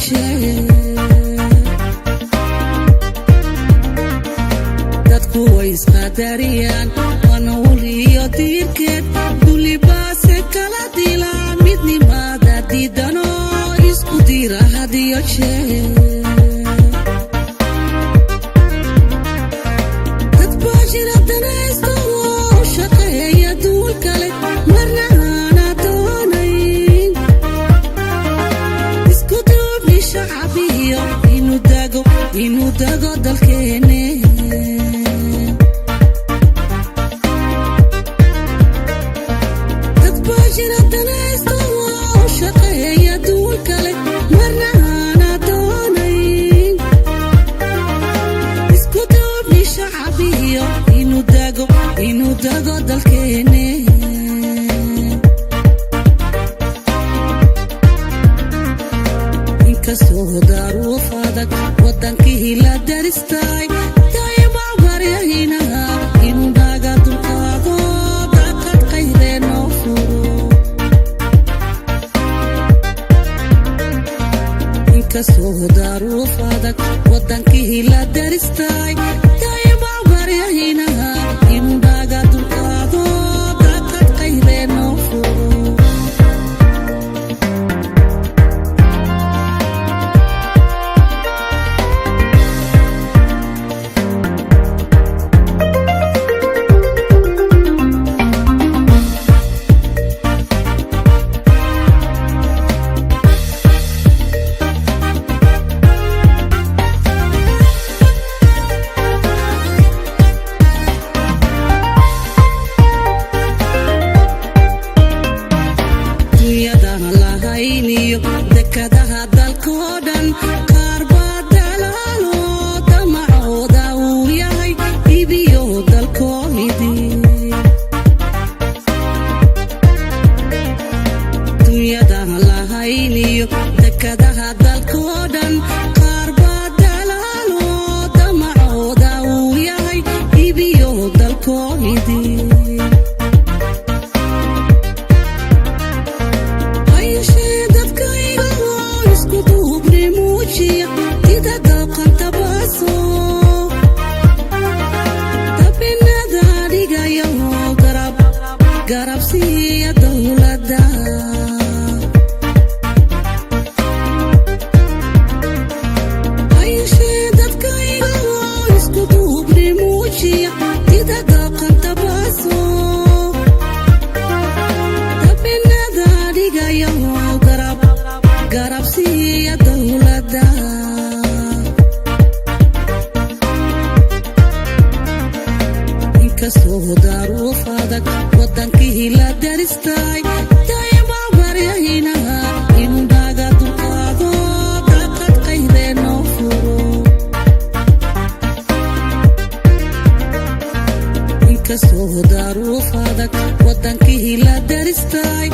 jeer dadku way isqadariyaan waana weliyo diirkeed dulibaase kala dila midnimada diidano isku dira hadiyo jeer inuu dago dalkeene dad baa jira danaysto oo u shaqeeya duul kale marna aana doonayn isku duubni shacabiyo inuu dago dalkeene inkastoo daruuf adag wadankii la daristay dayma baryahinaha inuu naga dulqaado daaqad qaydee noo furo inkastoo daruuf adag wadankii la daristay dayma baryahinaha inuu naga dulqaado daaqad qaydee noo furo dekadaha dalkoo dhan qaar baa dalaalo damacooda uu yahay ibiyo dalkoodii dunyadaha lahayniyo dekadaha dalkoo dhan qaar baa dalaalo damacooda uu yahay ibiyo dalkoodii garabsiya dowladda hayshee dadkayga oo isku duubni muujiya dida daqanta baaso dabinada dhigaya oo garabsiya dowladda inkastoo daruuf adag wadankii la daristay dayma baryahinaha inuu naga dulqaado daaqad qaydee noo furo inkastoo daruuf adag wadankii la daristay